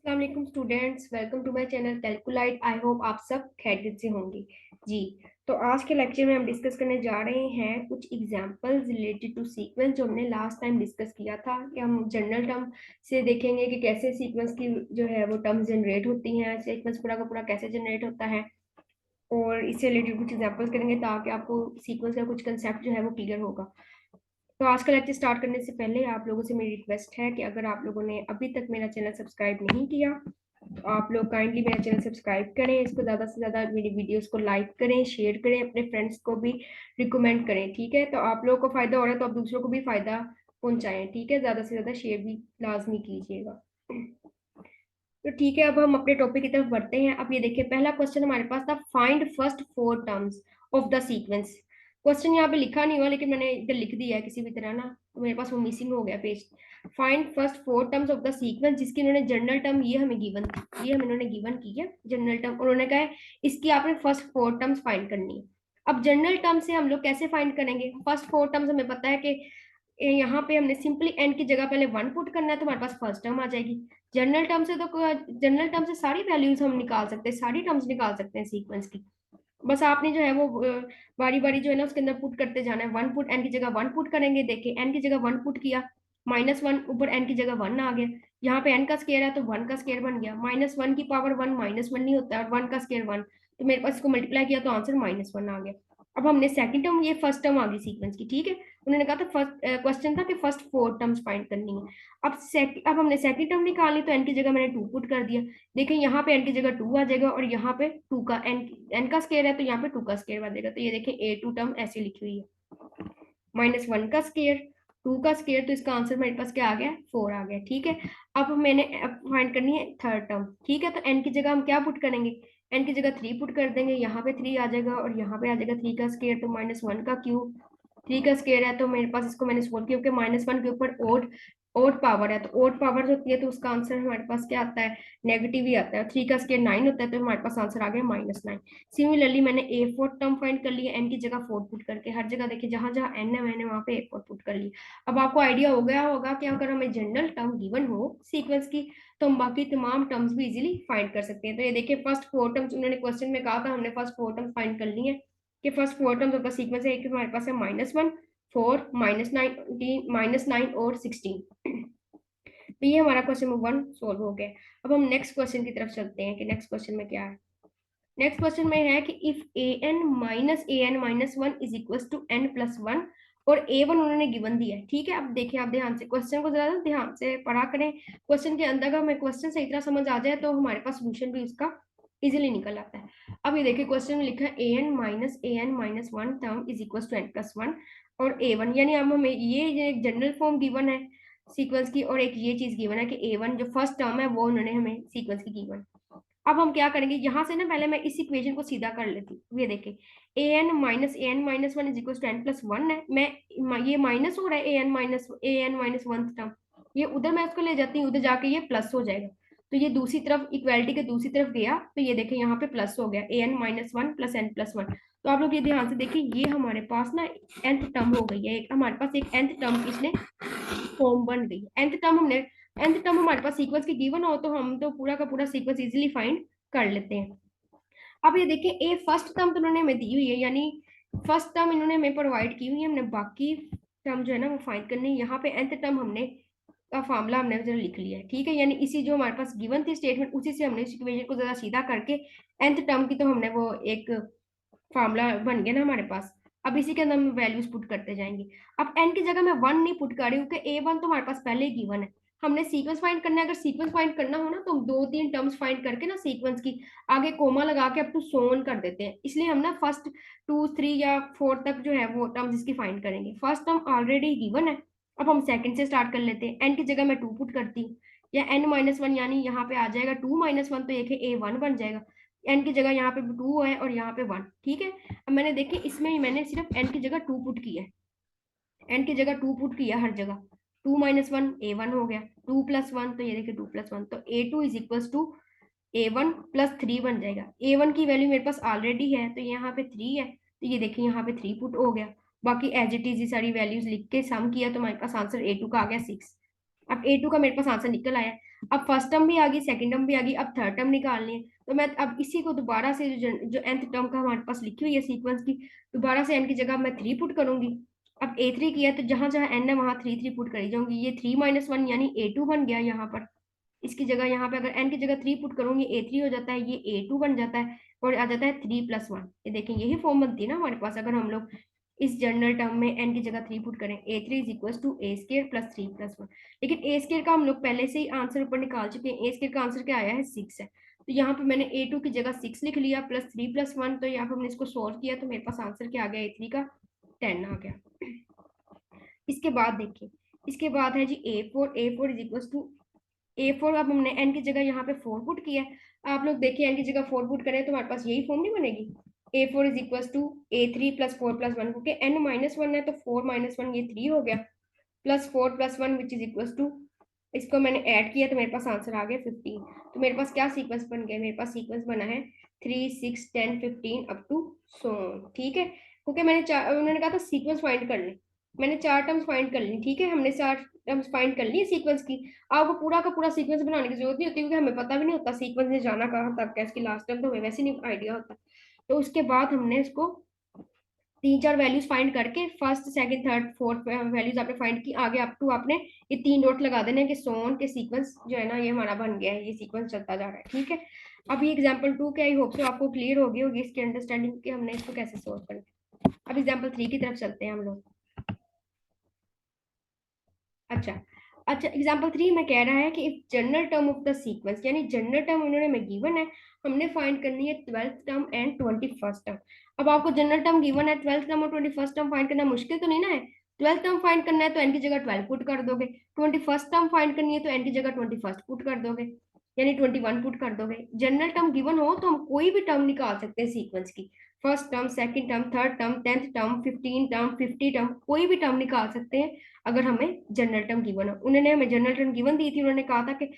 अस्सलाम students, welcome to my channel Calculite. I hope आप सब खैरियत से होंगे जी। तो आज के लेक्चर में हम डिस्कस करने जा रहे हैं कुछ एग्जांपल्स रिलेटेड टू सीक्वेंस जो हमने लास्ट टाइम डिस्कस किया था कि हम जनरल टर्म से देखेंगे कि कैसे सीक्वेंस की जो है वो टर्म जनरेट होती हैं, सीक्वेंस पूरा का पूरा कैसे जनरेट होता है, और इससे रिलेटेड कुछ एग्जांपल्स करेंगे ताकि आपको सीक्वेंस का कुछ कंसेप्ट जो है वो क्लियर होगा। तो आज का लेक्चर स्टार्ट करने से पहले आप लोगों से मेरी रिक्वेस्ट है कि अगर आप लोगों ने अभी तक मेरा चैनल सब्सक्राइब नहीं किया तो आप लोग काइंडली मेरा चैनल सब्सक्राइब करें, इसको ज़्यादा से ज़्यादा मेरी वीडियोस को लाइक करें, शेयर करें, अपने फ्रेंड्स को भी रिकमेंड करें। ठीक है, तो आप लोगों को फ़ायदा हो रहा है तो आप दूसरों को भी फ़ायदा पहुंचाएं। ठीक है, ज़्यादा से ज़्यादा शेयर भी लाजमी कीजिएगा। तो ठीक है, अब हम अपने टॉपिक की तरफ बढ़ते हैं। अब ये देखिए, पहला क्वेश्चन हमारे पास था, find first four terms of the sequence. Question यहाँ पे लिखा नहीं हुआ लेकिन मैंने इधर लिख दिया है किसी भी तरह ना, तो मेरे पास वो मिसिंग हो गया page. Find first four terms of the sequence, जिसकी इन्होंने जनरल टर्म ये हमें गिवन थी, ये हम इन्होंने गिवन की है जनरल टर्म। उन्होंने कहा है इसकी आपने फर्स्ट फोर टर्म्स फाइंड करनी है। अब जनरल टर्म से हम लोग कैसे फाइंड करेंगे? फर्स्ट फोर टर्म्स हमें पता है कि यहाँ पे हमने सिंपली एन की जगह पहले वन पुट करना है तो हमारे पास फर्स्ट टर्म आ जाएगी। जनरल टर्म से तो जनरल टर्म से सारी वैल्यूज हम निकाल सकते हैं, सारी टर्म्स निकाल सकते हैं सीक्वेंस की। बस आपने जो है वो बारी बारी जो है ना उसके अंदर पुट करते जाना है। वन पुट, एन की जगह वन पुट करेंगे। देखिए, एन की जगह वन पुट किया, माइनस वन, ऊपर एन की जगह वन आ गया। यहाँ पे एन का स्केयर है तो वन का स्केयर बन गया। माइनस वन की पावर वन माइनस वन नहीं होता है, और वन का स्केयर वन, तो मेरे पास इसको मल्टीप्लाई किया तो आंसर माइनस वन आ गया। अब हमने सेकंड टर्म, ये फर्स्ट टर्म आ गई सीक्वेंस की। ठीक है, उन्होंने कहा था फर्स्ट क्वेश्चन था कि फर्स्ट फोर टर्म्स फाइंड करनी है। अब हमने सेकंड टर्म निकाली तो एन की जगह मैंने टू पुट कर दिया। देखिए, यहाँ पे एन की जगह टू आ जाएगा और यहाँ पे टू का एन का स्केयर है तो यहाँ पे टू का स्केयर बन जाएगा। तो ये देखिए ए टू टर्म ऐसी लिखी हुई है, माइनस वन का स्केयर, टू का स्केयर, तो इसका आंसर मेरे पास क्या आ गया? फोर आ गया। ठीक है, अब मैंने फाइंड करनी है थर्ड टर्म। ठीक है, तो एन की जगह हम क्या पुट करेंगे? एन की जगह थ्री पुट कर देंगे, यहाँ पे थ्री आ जाएगा और यहाँ पे आ जाएगा थ्री का स्केयर, तो माइनस वन का क्यूब। थ्री का स्केयर है तो मेरे पास, इसको मैंने सोल्व किया क्योंकि माइनस वन के ऊपर ओड ओड पावर है, तो ओड पावर होती है तो उसका आंसर हमारे पास क्या आता है? नेगेटिव ही आता है। थ्री का स्केयर नाइन होता है तो हमारे पास आंसर आ गया माइनस नाइन। सिमिलरली मैंने ए फोर्थ टर्म फाइंड कर लिया, एन की जगह फोर पुट करके। हर जगह देखिए जहां जहां एन है मैंने वहां पे ए फोर पुट कर लिया। अब आपको आइडिया हो गया होगा कि अगर हमें जनरल टर्म गिवन हो सीक्वेंस की तो हम बाकी तमाम टर्म्स भी इजीली फाइंड कर सकते हैं। तो ये देखिए, फर्स्ट फोर टर्म्स उन्होंने क्वेश्चन में कहा था, हमने फर्स्ट फोर टर्म्स फाइंड कर ली है कि first four terms of the sequence है। एक हमारे पास है minus one, four, minus nine, minus nine और 16। तो ये हमारा क्वेश्चन नंबर वन सोल्व हो गया। अब हम नेक्स्ट क्वेश्चन की तरफ चलते हैं कि नेक्स्ट क्वेश्चन में क्या है। नेक्स्ट क्वेश्चन में है कि if a N minus one is equal to N plus one, और ए वन उन्होंने गिवन दिया है। ठीक है, अब देखिए, आप ध्यान से क्वेश्चन को जरा ध्यान से पढ़ा करें। क्वेश्चन के अंदर का हमें क्वेश्चन सही तरह समझ आ जाए तो हमारे पास सोल्यूशन भी उसका इजीली निकल आता है। अब ये देखिए, क्वेश्चन में लिखा है A N minus one term is equal to N plus one और ए वन, यानी अब हमें ये एक जनरल फॉर्म गिवन है सीक्वेंस की, और एक ये चीज गिवन है कि ए वन जो फर्स्ट टर्म है वो उन्होंने हमें सीक्वेंस की गिवन। अब हम क्या करेंगे, यहाँ से ना पहले मैं इस इक्वेशन को सीधा कर लेती हूँ। ये देखिए, A N minus one is equal to N plus one है। मैं ये माइनस हो रहा है A N minus one term, ये उधर मैं उसको ले जाती हूँ, उधर जाके ये प्लस हो जाएगा। तो ये दूसरी तरफ इक्वालिटी के दूसरी तरफ गया तो ये देखिए यहाँ पे प्लस हो गया, A N minus one plus N plus one. तो आप लोग ये ध्यान से देखिए, ये हमारे पास ना nth टर्म हो गई है, हमारे पास एक nth टर्म इसने फॉर्म बन गई। nth टर्म हमारे पास सीक्वेंस की गिवन हो तो हम तो पूरा का पूरा सीक्वेंस इजीली फाइंड कर लेते हैं। अब ये देखिए, ए फर्स्ट टर्म तो उन्होंने हमें दी हुई है, यानी फर्स्ट टर्म इन्होंने हमें प्रोवाइड की हुई है, हमने बाकी टर्म जो है ना वो फाइंड करनी है। यहाँ पे nth टर्म हमने का फॉर्मूला हमने जरा लिख लिया है। ठीक है, यानी इसी जो हमारे पास गिवन थी स्टेटमेंट उसी से हमने इस इक्वेशन को जरा सीधा करके nth टर्म की तो हमने वो एक फार्मूला बन गया ना हमारे पास। अब इसी के अंदर हम वैल्यूज पुट करते जाएंगे। अब एन की जगह मैं वन नहीं पुट कर रही हूँ क्योंकि ए वन तो हमारे पास पहले ही गिवन है। हमने सीक्वेंस फाइंड करना है, अगर सीक्वेंस फाइंड करना हो ना तो हम दो तीन टर्म्स फाइंड करके ना सीक्वेंस की आगे कोमा लगा के अप टू सोन कर देते हैं, इसलिए हम ना फर्स्ट टू थ्री या फोर तक जो है वो टर्म्स इसकी फाइंड करेंगे। फर्स्ट टर्म ऑलरेडी गिवन है, अब हम सेकंड से स्टार्ट कर लेते हैं। एन की जगह मैं टू पुट करती हूँ, या एन माइनस वन, यानी यहाँ पे आ जाएगा टू माइनस वन, तो ये ए वन बन जाएगा। एन की जगह यहाँ पे टू है और यहाँ पे वन। ठीक है, अब मैंने देखिए इसमें मैंने सिर्फ एन की जगह टू पुट किया है, एन की जगह टू पुट किया हर जगह। Two minus one a one हो गया, टू प्लस वन तो ये देखिए टू प्लस वन, तो A two is equal to A one plus three बन जाएगा। ए वन की वैल्यू मेरे पास ऑलरेडी है तो यहाँ पे थ्री है, तो ये देखिए यहाँ पे थ्री पुट हो गया। बाकी एज इट इज ये सारी वैल्यूज लिख के सम किया तो हमारे पास आंसर ए टू का आ गया सिक्स। अब A2 का मेरे पास आंसर निकल आया। अब फर्स्ट टर्म भी आ गई, सेकंड टर्म भी आ गई, अब थर्ड टर्म निकालनी है। तो मैं अब इसी को दोबारा से जो nth टर्म का हमारे पास लिखी हुई है सीक्वेंस की, दोबारा से n की जगह मैं 3 पुट करूंगी। अब A3 किया तो जहां जहां n है वहां 3 3 पुट करी जाऊंगी। ये 3 - 1 यानी A2 बन गया यहाँ पर। इसकी जगह यहाँ पे अगर n की जगह 3 पुट करूंगी, A3 हो जाता है, ये A2 बन जाता है और आ जाता है 3 + 1। ये देखें यही फॉर्म बनती है ना हमारे पास, अगर हम लोग इस जनरल टर्म में n की जगह 3 पुट करें। A3 = A² + 3 + 1। लेकिन A² का हम लोग पहले से ही आंसर ऊपर निकाल चुके हैं। A² का आंसर क्या आया है, 6 है। तो यहाँ पे मैंने A2 की जगह 6 लिख लिया प्लस 3 + 1। तो यहाँ पे हमने इसको सोल्व किया तो मेरे पास आंसर क्या आ गया, A3 का 10 आ गया। इसके बाद देखिए, इसके बाद है जी A4। A4 = A4। अब हमने n की जगह यहाँ पे 4 पुट किया है। आप लोग देखिए n की जगह 4 पुट करें तो हमारे पास यही फॉर्म नहीं बनेगी। A4 = A3 + 4 + 1, क्योंकि n - 1 है तो 4 - 1 ये 3 हो गया, प्लस 4 + 1 विच इज इसको मैंने ऐड किया तो मेरे पास आंसर आ गया 15। तो मेरे पास क्या सीक्वेंस बन गया, मेरे पास सीक्वेंस बना है 3 6 10 15 अप टू सो। ठीक है, क्योंकि उन्होंने कहा था सीक्वेंस फाइंड कर ले, मैंने 4 टर्म्स फाइंड कर ली। ठीक है, हमने 4 टर्म्स फाइंड कर ली सीक्वेंस की। आपको पूरा का पूरा सीक्वेंस बनाने की जरूरत नहीं होती, क्योंकि हमें पता भी नहीं होता सीक्वेंस ने जाना कहाँ तक है, इसकी लास्ट टर्म तो हमें वैसे नहीं आइडिया होता। तो उसके बाद हमने इसको 3 4 वैल्यूज फाइंड करके first second third fourth values आपने फाइंड की, आगे अप टू आपने ये 3 डॉट लगा देने हैं कि सोन के सीक्वेंस जो है ना ये हमारा बन गया है, ये सीक्वेंस चलता जा रहा है। ठीक है, अब ये एग्जांपल 2 के आई होप सो आपको क्लियर हो गई होगी इसकी अंडरस्टैंडिंग कि हमने इसको कैसे सोल्व करना है। अब एग्जांपल 3 की तरफ चलते हैं हम लोग। अच्छा अच्छा, एग्जांपल 3 में कह रहा है कि if general term of the sequence, यानी जनरल टर्म उन्होंने में गिवन है, हमने फाइंड करनी है 12th term and 21st term. अब आपको जनरल टर्म गिवन है, 12th टर्म और 21st टर्म फाइंड करना मुश्किल तो नहीं ना है। 12th टर्म फाइंड करना है तो n की जगह 12 पुट कर दोगे, 21st टर्म फाइंड करनी है तो n की जगह 21st पुट कर दोगे, यानी 21 पुट कर दोगे। जनरल टर्म गिवन हो तो हम कोई भी टर्म निकाल सकते हैं सीक्वेंस की, first term, second term, third term, 10th term, 15 term, 50 term, कोई भी टर्म निकाल सकते हैं अगर हमें जनरल टर्म गिवन हो। उन्होंने हमें जनरल टर्म गिवन दी थी, उन्होंने कहा था कि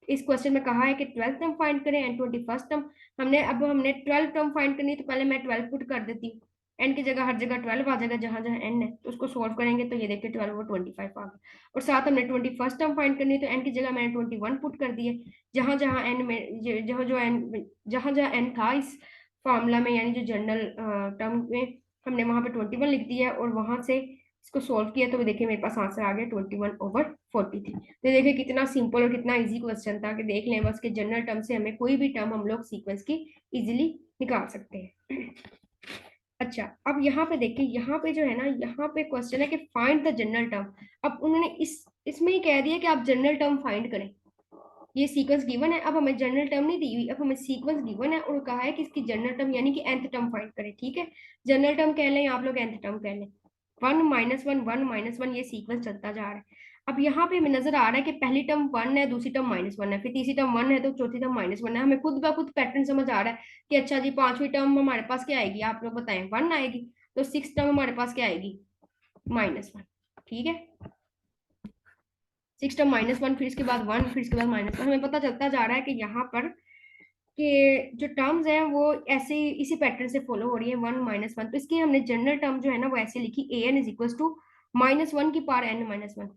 इस क्वेश्चन में कहा है कि 12th टर्म फाइंड करें एंड 21st टर्म। हमने 12 टर्म फाइंड करनी है तो पहले मैं 12 पुट कर देती हूँ, एन की जगह हर जगह 12 आ जाएगा जहां जहां एन है, तो उसको सोल्व करेंगे तो ये देखिए 12 और 25 आ गया। और साथ हमने 21st टर्म फाइंड करनी है तो एन की जगह मैंने 21 पुट कर दिए, जहां जहां एन में जहां जहां एन था इस फॉर्मूला में, यानी जो जनरल टर्म में हमने वहां पे 21 लिख दिया और वहां से इसको सोल्व किया तो देखिए मेरे पास आंसर आ गया 21/43। तो देखिए कितना सिंपल और कितना इजी क्वेश्चन था कि देख लें बस कि जनरल टर्म से हमें कोई भी टर्म हम लोग सीक्वेंस की इजीली निकाल सकते हैं। अच्छा, अब यहाँ पे देखिए, यहाँ पे जो है ना, यहाँ पे क्वेश्चन है कि फाइंड द जनरल टर्म। अब उन्होंने इसमें ही कह दिया कि आप जनरल टर्म फाइंड करें। ये सीक्वेंस गिवन है, अब हमें जनरल टर्म नहीं दी हुई, अब हमें सीक्वेंस गिवन है और कहा है कि इसकी जनरल टर्म यानी कि nth टर्म फाइंड करें। ठीक है, जनरल टर्म कह लें, आप लोग nth टर्म कह लें। 1 - 1 1 - 1 ये सीक्वेंस चलता जा रहा है। अब यहाँ पे हमें नजर आ रहा है कि पहली टर्म 1 है, दूसरी टर्म -1 है, फिर तीसरी टर्म 1 है तो चौथी टर्म -1 है। हमें खुद ब खुद पैटर्न समझ आ रहा है कि अच्छा जी पांचवी टर्म हमारे पास क्या आएगी, आप लोग बताएं, 1 आएगी। तो 6th टर्म हमारे पास क्या आएगी, -1। ठीक है, 6 टर्म -1, फिर इसके बाद 1, फिर इसके बाद -1। हमें पता चलता जा रहा है कि यहाँ पर कि जो टर्म्स हैं वो ऐसे इसी पैटर्न से फॉलो हो रही है, 1 - 1। तो इसकी हमने जनरल टर्म जो है ना वो ऐसे लिखी, an = -1 की पावर n - 1।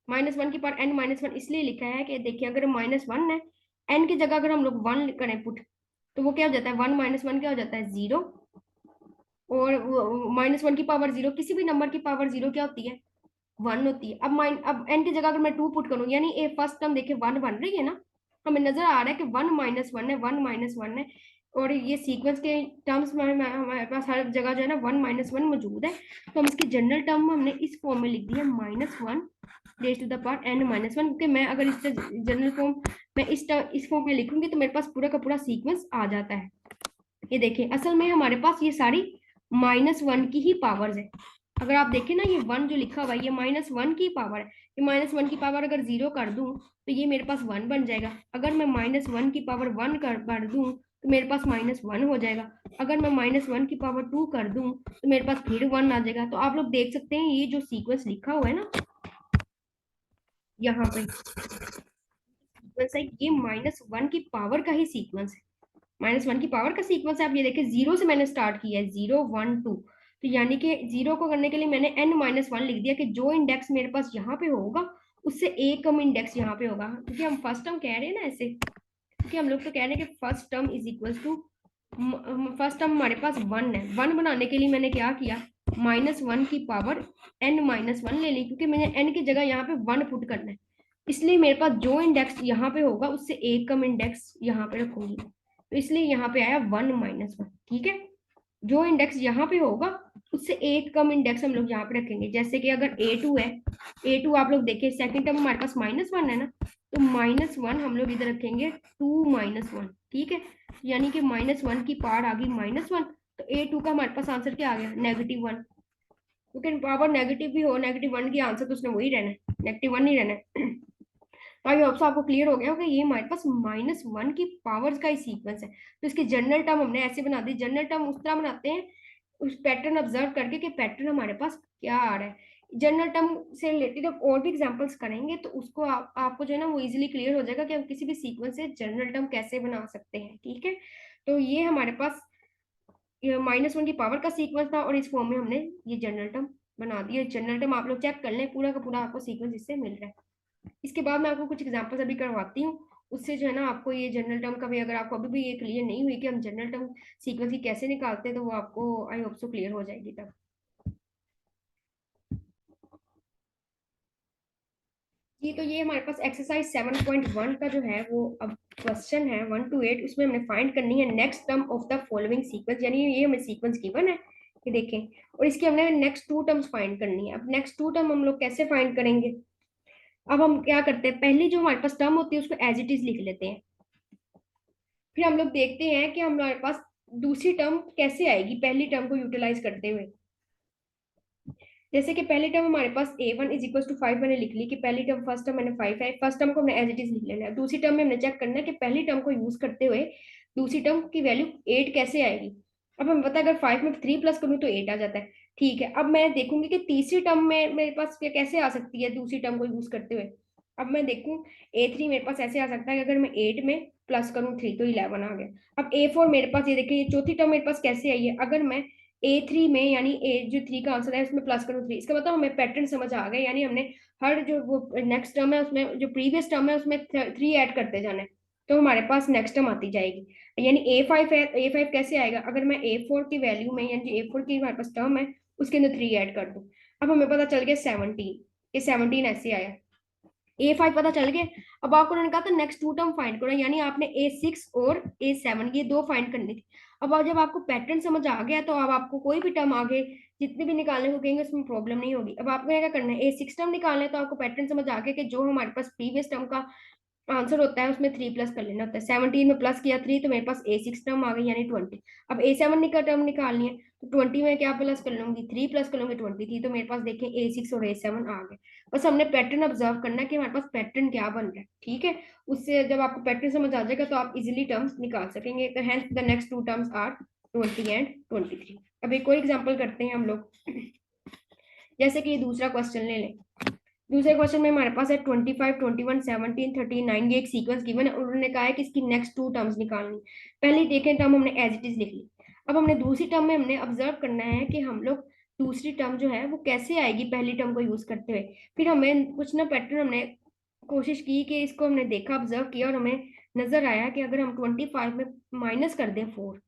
-1 की पावर n - 1 इसलिए लिखा है कि देखिए अगर -1 है, n की जगह अगर हम लोग 1 करें पुट तो वो क्या हो जाता है, 1 - 1 क्या हो जाता है, 0। और -1 की पावर 0, किसी भी नंबर की पावर 0 क्या होती है, 1 होती है। अब n की जगह अगर मैं 2 पुट करूं, यानी ए फर्स्ट टर्म देखिए 1 बन रही है ना, हमें नजर आ रहा है कि 1 - 1 है, 1 - 1 है। और ये सीक्वेंस के टर्म्स में हमारे पास हर जगह जो है ना 1 - 1 मौजूद है। तो हम इसकी जनरल टर्म हमने इस फॉर्म में लिख दी है, -1 raise to the power n - 1, क्योंकि मैं अगर इस जनरल फॉर्म में इस फॉर्म में लिखूंगी तो मेरे पास पूरा का पूरा सीक्वेंस आ जाता है। ये देखिए असल में हमारे पास ये सारी -1 की ही पावर्स है। अगर आप देखें ना, ये 1 जो लिखा हुआ है ये -1 की पावर है। ये -1 की पावर अगर 0 कर दूं तो ये मेरे पास 1 बन जाएगा। अगर मैं -1 की पावर 1 कर दूं तो मेरे पास -1 हो जाएगा। अगर मैं -1 की पावर 2 कर दूं तो मेरे पास फिर 1 आ जाएगा। तो आप लोग देख सकते हैं ये जो सीक्वेंस लिखा हुआ है ना यहाँ पे सीक्वेंस है, ये -1 की पावर का ही सीक्वेंस है। -1 की पावर का सीक्वेंस है। आप ये देखिए 0 से मैंने स्टार्ट किया है, 0 1 2। तो यानी कि 0 को करने के लिए मैंने n - 1 लिख दिया कि जो इंडेक्स मेरे पास यहाँ पे होगा उससे एक कम इंडेक्स यहाँ पे होगा, क्योंकि हम फर्स्ट टर्म कह रहे हैं ना ऐसे, क्योंकि हम लोग तो कह रहे हैं कि first term is equal to, first term हमारे पास 1 है। 1 बनाने के लिए मैंने क्या किया, -1 की पावर n-1 ले ली, क्योंकि मैंने n की जगह यहाँ पे 1 पुट करना है, इसलिए मेरे पास जो इंडेक्स यहाँ पे होगा उससे एक कम इंडेक्स यहाँ पे रखूंगी, तो इसलिए यहाँ पे आया 1-1। ठीक है, जो इंडेक्स यहाँ पे होगा उससे एक कम इंडेक्स हम लोग यहाँ पे रखेंगे। जैसे कि अगर a2 है, a2 आप लोग देखिए सेकंड टर्म हमारे पास -1 है ना, तो -1 हम लोग इधर रखेंगे 2-1। ठीक है, यानी कि -1 की पावर आ गई -1, तो a2 का हमारे पास आंसर क्या आ गया, -1। क्योंकि पावर नेगेटिव भी हो, -1 की आंसर तो उसने वही रहना है, -1 ही रहना है। तो आई होप सो आपको क्लियर हो गया होगा, ये हमारे पास -1 की पावर्स का ही सीक्वेंस है। तो इसकी जनरल टर्म हमने ऐसे बना दी। जनरल टर्म उस तरह बनाते हैं उस पैटर्न ऑब्जर्व करके कि पैटर्न हमारे पास क्या आ रहा है। जनरल टर्म से रिलेटेड अब और भी एग्जांपल्स करेंगे तो उसको आपको जो है ना वो इजीली क्लियर हो जाएगा कि हम किसी भी सीक्वेंस से जनरल टर्म कैसे बना सकते हैं। ठीक है, तो ये हमारे पास -1 की पावर का सीक्वेंस था और इस फॉर्म में हमने ये जनरल टर्म बना दिया। जनरल टर्म आप लोग चेक कर लें, पूरा का पूरा आपको सीक्वेंस इससे मिल रहा है। इसके बाद मैं आपको कुछ एग्जांपल्स अभी करवाती हूँ, उससे जो है ना आपको ये जनरल टर्म का भी, अगर आपको अभी भी ये क्लियर नहीं हुई कि हम जनरल टर्म सीक्वेंस की कैसे निकालते हैं, तो वो आपको आई होप सो क्लियर हो जाएगी तब। जी, तो ये हमारे पास एक्सरसाइज 7.1 का जो है वो अब क्वेश्चन है 1 to 8, उसमें हमने फाइंड करनी है next term of the following sequence, यानी ये हमें सीक्वेंस गिवन है, ये देखें, और इसकी हमने नेक्स्ट 2 टर्म्स फाइंड करनी है। अब नेक्स्ट 2 टर्म हम लोग कैसे फाइंड करेंगे, अब हम क्या करते हैं, पहली जो हमारे पास टर्म होती है उसको एज इट इज लिख लेते हैं, फिर हम लोग देखते हैं कि हमारे पास दूसरी टर्म कैसे आएगी पहली टर्म को यूटिलाइज करते हुए। जैसे कि पहली टर्म हमारे पास a1 = 5 मैंने लिख ली कि पहली टर्म, फर्स्ट टर्म मैंने 5 है, फर्स्ट टर्म को हमने एज इट इज लिख लेना है। दूसरी टर्म में हमने चेक करना है कि पहली टर्म को यूज करते हुए दूसरी टर्म की वैल्यू 8 कैसे आएगी। अब हमें पता है अगर 5 में 3 प्लस करूँ तो 8 आ जाता है। ठीक है, अब मैं देखूंगी कि तीसरी टर्म में मेरे पास कैसे आ सकती है दूसरी टर्म को यूज करते हुए। अब मैं देखूं, a3 मेरे पास ऐसे आ सकता है कि अगर मैं 8 में प्लस करूं 3 तो 11 आ गया। अब a4 मेरे पास, ये देखिए ये चौथी टर्म मेरे पास कैसे आई है, अगर मैं a3 में, यानी ए जो 3 का आंसर है उसमें प्लस करूँ 3, इसका मतलब हमें पैटर्न समझ आ गया, यानी हमने हर जो वो नेक्स्ट टर्म है उसमें, जो प्रीवियस टर्म है उसमें 3 ऐड करते जाना है, तो हमारे पास नेक्स्ट टर्म आती जाएगी। यानी a5 है, a5 कैसे आएगा, अगर मैं a4 की वैल्यू में, यानी a4 की हमारे पास टर्म है उसके अंदर 3 ऐड कर दूं। अब हमें पता चल गया 17, ये 17 ऐसे आया, a5 पता चल गए। अब आपको उन्होंने कहा था नेक्स्ट 2 टर्म फाइंड करो, यानी आपने a6 और a7 ये 2 फाइंड करनी थी। अब जब आपको पैटर्न समझ आ गया तो अब आपको कोई भी टर्म आगे जितने भी निकालने को कहेंगे उसमें प्रॉब्लम नहीं होगी। अब आपको क्या करना है, a6 टर्म निकालना है, तो आपको पैटर्न समझ आ गया कि जो हमारे पास प्रीवियस टर्म का आंसर होता है उसमें 3 प्लस कर लेना होता है। 17 में प्लस किया 3 तो मेरे पास a6 टर्म आ गई यानी 20। अब a7 का टर्म निकालनी है, तो 20 में क्या प्लस कर लूंगी, 3 प्लस कर लूंगी 23, तो मेरे पास देखें a6 और a7 आ गए। बस हमने पैटर्न ऑब्जर्व करना है कि हमारे पास पैटर्न क्या बन रहा है। ठीक है, उससे जब आपको पैटर्न समझ आ जाएगा तो आप इजिली टर्म्स निकाल सकेंगे। तो hence the next 2 terms are 20 and 23। अब एक और एग्जाम्पल करते हैं हम लोग, जैसे कि दूसरा क्वेश्चन ले लें। दूसरे क्वेश्चन में हमारे पास है 25, 21, 17, 39, ये एक सीक्वेंस गिवन है। उन्होंने कहा है कि इसकी नेक्स्ट 2 टर्म्स निकालनी। पहली देखें टर्म हमने एज इट इज लिख ली। अब हमने दूसरी टर्म में हमने ऑब्जर्व करना है कि हम लोग दूसरी टर्म जो है वो कैसे आएगी पहली टर्म को यूज करते हुए। फिर हमें कुछ ना पैटर्न हमने कोशिश की कि इसको हमने देखा, ऑब्जर्व किया, और हमें नजर आया कि अगर हम 25 में माइनस कर दें 4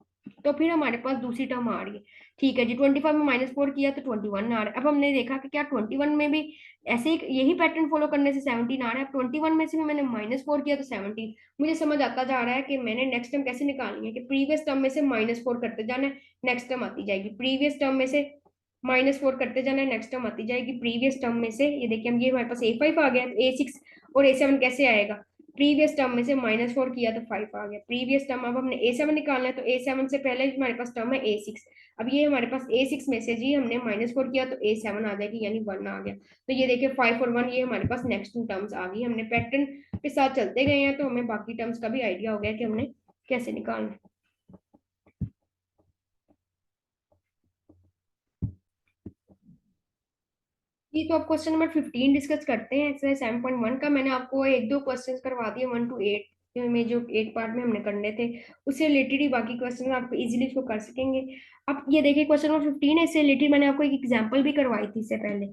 तो फिर हमारे पास दूसरी टर्म आ रही है। ठीक है जी, 25 में -4 किया तो 21 आ रहा है। अब हमने देखा कि क्या 21 में भी ऐसे ही यही पैटर्न फॉलो करने से 17 आ रहा है। 21 में से भी मैंने -4 किया तो 17। मुझे समझ आता जा रहा है कि मैंने नेक्स्ट टर्म कैसे निकालनी है, कि प्रीवियस टर्म में से -4 करते जाना है, नेक्स्ट टर्म आती जाएगी। प्रीवियस टर्म में से -4 करते जाना है, नेक्स्ट टर्म आती जाएगी। प्रीवियस टर्म में से, ये देखिए हम, ये हमारे पास a5 आ गया, तो a6 और a7 कैसे आएगा, प्रीवियस टर्म में से -4 किया तो 5 आ गया प्रीवियस टर्म। अब हमने a7 निकालना है, तो a7 से पहले हमारे पास टर्म है a6। अब ये हमारे पास a6 में से जी हमने -4 किया तो a7 आ जाएगी, यानी 1 आ गया। तो ये देखिए 5 और 1, ये हमारे पास नेक्स्ट 2 टर्म्स आ गई। हमने पैटर्न के साथ चलते गए हैं तो हमें बाकी टर्म्स का भी आइडिया हो गया कि हमने कैसे निकालना है। जी, तो अब क्वेश्चन नंबर 15 डिस्कस करते हैं एक्सरसाइज 7.1 का। मैंने आपको एक दो क्वेश्चंस करवा दिए 1 to 8 में, जो एक पार्ट में हमने करने थे उससे रिलेटेड ही बाकी क्वेश्चन आप इजीली इसको कर सकेंगे। अब ये देखिए क्वेश्चन नंबर 15 है, इससे रिलेटेड मैंने आपको एक एग्जांपल भी करवाई थी इससे पहले,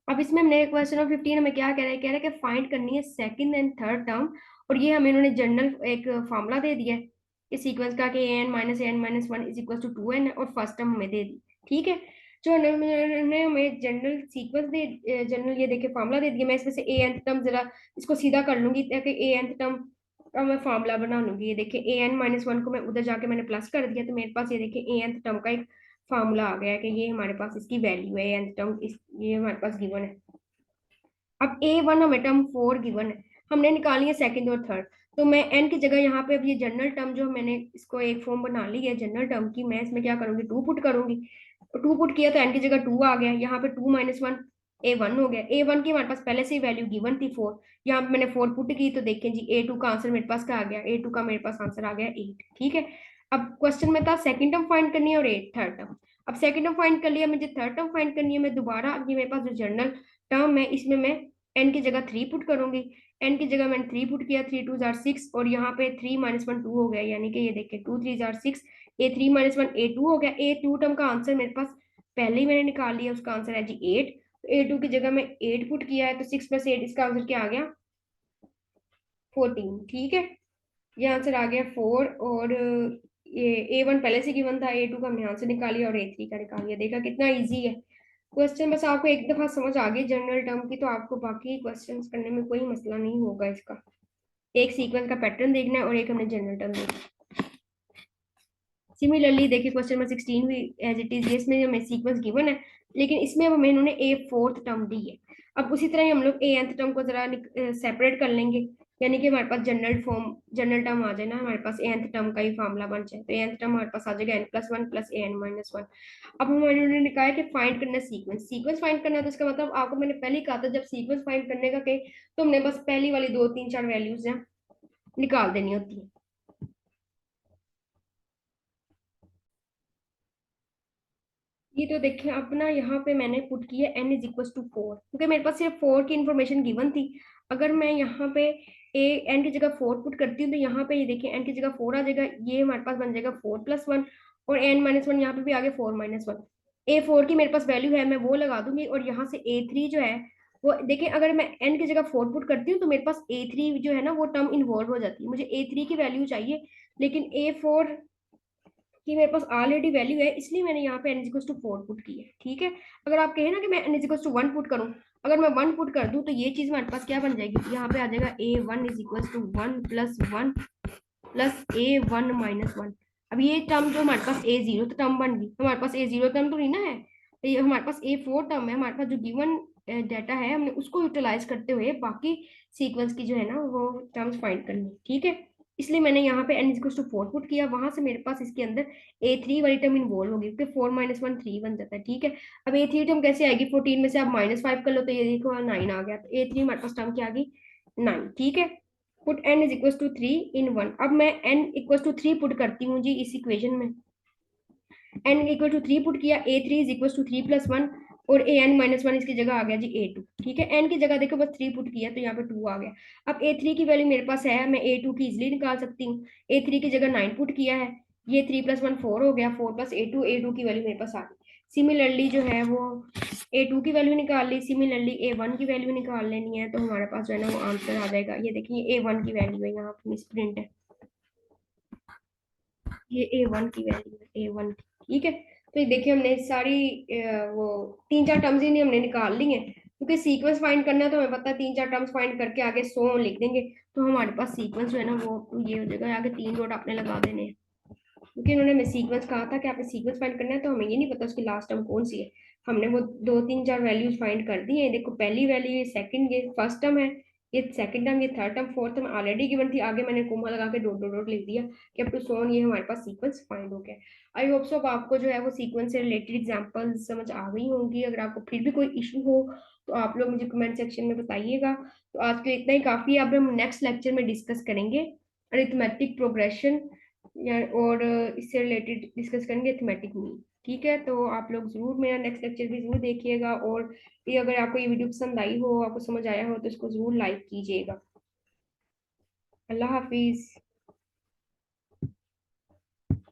अब इसमें हमने क्वेश्चन नंबर 15 हमें क्या कह रहा है कि फाइंड करनी है सेकंड एंड थर्ड टर्म, और ये हमें इन्होंने जनरल एक फार्मूला दे दिया है इस सीक्वेंस का कि an-n-1 is equal to 2n, और फर्स्ट टर्म हमें दे दी। ठीक है, जो उन्होंने हमें जनरल सीक्वेंस दे, जनरल ये देखिए फार्मूला दे दिया। मैं इसमें से an टर्म जरा इसको सीधा कर लूंगी ताकि an टर्म का मैं फार्मूला बना लूंगी। ये देखिए an-1 को मैं उधर जाके मैंने प्लस कर दिया, तो मेरे पास ये देखिए an टर्म का एक फार्मूला आ गया है कि ये हमारे पास इसकी वैल्यू है an टर्म, इस ये हमारे पास गिवन है। अब A1 हमें टर्म 4 गिवन है, हमने निकाली है सेकंड और थर्ड। तो मैं n की जगह यहाँ पे अब ये जनरल टर्म जो मैंने इसको एक फॉर्म बना ली है जनरल टर्म की, मैं इसमें क्या करूंगी 2 पुट करूंगी। तो 2 पुट किया तो n की जगह 2 आ गया, यहाँ पे 2 माइनस 1 A1 हो गया। A1 की हमारे पास पहले से ही वैल्यू गिवन थी 4, यहाँ पे मैंने 4 पुट की, तो देखें जी A2 का आंसर मेरे पास क्या आ गया, A2 का मेरे पास आंसर आ गया 8। ठीक है, अब क्वेश्चन में था सेकंड टर्म फाइंड करनी है और थर्ड टर्म। अब सेकंड टर्म फाइंड कर लिया, मुझे थर्ड टर्म फाइंड करनी है। मैं दोबारा अब ये मेरे पास जो जनरल टर्म है इसमें मैं n की जगह 3 पुट करूंगी। n की जगह मैंने 3 पुट किया, 3 2 जार 6, और यहाँ पे 3 माइनस 1 2 हो गया, यानी कि ये देखिए 2 3 जार 6, A3 माइनस 1 A2 हो गया। A2 टर्म का आंसर मेरे पास पहले ही मैंने निकाल लिया, उसका आंसर है जी 8। तो A2 की जगह में 8 पुट किया है, तो 6 प्लस 8 इसका आंसर क्या आ गया 14। ठीक है, ये आंसर आ गया 4, और ये A1 पहले से गिवन था, A2 का हमने आंसर निकालिया और A3 का निकाल लिया। देखा कितना इजी है क्वेश्चन, बस आपको एक दफा समझ आ गई जनरल टर्म की तो आपको बाकी क्वेश्चंस करने में कोई मसला नहीं होगा। इसका एक सीक्वेंस का पैटर्न देखना है और एक हमने जनरल टर्म देखना है। सिमिलरली देखिए क्वेश्चन नंबर 16 भी एज इट इज, इसमें हमें सीक्वेंस गिवन है, लेकिन इसमें अब हमें इन्होंने ए फोर्थ टर्म दी है। अब उसी तरह ही हम लोग ए nth टर्म को जरा सेपरेट कर लेंगे, यानी कि हमारे पास जनरल फॉर्म जनरल टर्म आ जाए ना, हमारे पास ए nth टर्म का ही फार्मूला बन जाए। तो ए nth टर्म हमारे पास आ जाएगा n+1 प्लस an-1। अब हमारे कहा है कि फाइंड करना सीक्वेंस, सीक्वेंस फाइंड करना है, तो इसका मतलब आपको मैंने पहले ही कहा था जब सीक्वेंस फाइंड करने का कहे तो हमने बस पहली वाली 2 3 4 वैल्यूज निकाल देनी होती है। ये तो देखिए अपना यहाँ पे मैंने पुट किया n इज इक्वल टू 4, क्योंकि मेरे पास सिर्फ 4 की इन्फॉर्मेशन गिवन थी। अगर मैं यहाँ पे n की जगह 4 पुट करती हूँ तो यहाँ पे ये देखिए n की जगह 4 आ जाएगा, ये हमारे पास बन जाएगा 4+1, और n-1 यहाँ पे भी आ गया 4-1। A4 की मेरे पास वैल्यू है, मैं वो लगा दूंगी, और यहाँ से A3 जो है वो देखिए, अगर मैं n की जगह 4 पुट करती हूँ तो मेरे पास A3 जो है ना वो टर्म इन्वॉल्व हो जाती है। मुझे A3 की वैल्यू चाहिए, लेकिन A4 कि मेरे पास ऑलरेडी वैल्यू है, इसलिए मैंने यहाँ पे n इक्वल टू 4 पुट की है। ठीक है, अगर आप कहें ना कि मैं n इक्वल टू 1 पुट करूँ, अगर मैं 1 पुट कर दूं तो ये चीज हमारे पास क्या बन जाएगी, यहाँ पे आ जाएगा A1 is equal to 1 plus 1 plus A1-1। अब ये टर्म जो हमारे पास A0 तो टर्म बन गई, हमारे पास A0 टर्म तो नहीं ना है, तो ये हमारे पास A4 टर्म है। हमारे पास जो गिवन डाटा है हमने उसको यूटिलाइज करते हुए बाकी सीक्वेंस की जो है ना वो टर्म्स फाइंड करनी। ठीक है, इसलिए मैंने यहाँ पे n इक्वल टू 4 पुट किया, वहां से मेरे पास इसके अंदर A3 वाली टर्म इन्वॉल्व होगी, क्योंकि 4-1 3 बन जाता है। ठीक है, अब A3 टर्म कैसे आएगी, 14 में से आप -5 कर लो तो ये देखो 9 आ गया, तो A3 हमारे पास टर्म क्या आ गई 9। ठीक है, put n is equal to 3 in 1। अब मैं n इक्वल टू 3 पुट करती हूँ जी इस इक्वेशन में, n इक्वल टू 3 पुट किया, A3 इज इक्वल टू 3+1, और an-1 इसकी जगह आ गया जी A2। ठीक है, n की जगह देखो बस 3 पुट किया तो यहाँ पे 2 आ गया। अब A3 की वैल्यू मेरे पास है, मैं A2 की इजिली निकाल सकती हूँ। A3 की जगह 9 पुट किया है, ये 3+1 4 हो गया, 4 प्लस A2 की वैल्यू मेरे पास आ गई। सिमिलरली जो है वो A2 की वैल्यू निकाल ली, सिमिलरली A1 की वैल्यू निकाल लेनी है, तो हमारे पास जो है ना वो आंसर आ जाएगा। ये देखिए A1 की वैल्यू है, यहाँ पे मिस प्रिंट है, ये A1 की वैल्यू है A1 की। ठीक है, तो ये देखिए हमने सारी वो 3 4 टर्म्स ही नहीं हमने निकाल ली हैं, क्योंकि सीक्वेंस फाइंड करना है तो हमें पता है 3 4 टर्म्स फाइंड करके आगे 100 लिख देंगे, तो हमारे पास सीक्वेंस जो है ना वो ये हो जाएगा, आगे 3 डॉट आपने लगा देने हैं। क्योंकि उन्होंने हमें सीक्वेंस कहा था कि आपने सीक्वेंस फाइंड करना है, तो हमें ये नहीं पता उसकी लास्ट टर्म कौन सी है। हमने वो 2 3 4 वैल्यूज फाइंड कर दी है। देखो पहली वैल्यू ये सेकंड, ये फर्स्ट टर्म है, ये सेकंड टर्म, ये third term, fourth term already given थी, आगे मैंने कोमा लगा के डॉट डॉट डॉट लिख दिया कि अप टू सोन ये हमारे पास सीक्वेंस फाइंड हो गया। आई होप सो अब आपको जो है वो सीक्वेंस से रिलेटेड एग्जांपल समझ आ गई होंगी। अगर आपको फिर भी कोई इशू हो तो आप लोग मुझे कमेंट सेक्शन में बताइएगा। तो आज के इतना ही काफी है, अब हम नेक्स्ट लेक्चर में डिस्कस करेंगे अरिथमेटिक प्रोग्रेशन, या और इससे रिलेटेड डिस्कस करेंगे थीमेटिक मीन। ठीक है, तो आप लोग जरूर मेरा नेक्स्ट लेक्चर भी जरूर देखिएगा, और ये अगर आपको ये वीडियो पसंद आई हो, आपको समझ आया हो, तो इसको जरूर लाइक कीजिएगा। अल्लाह हाफिज।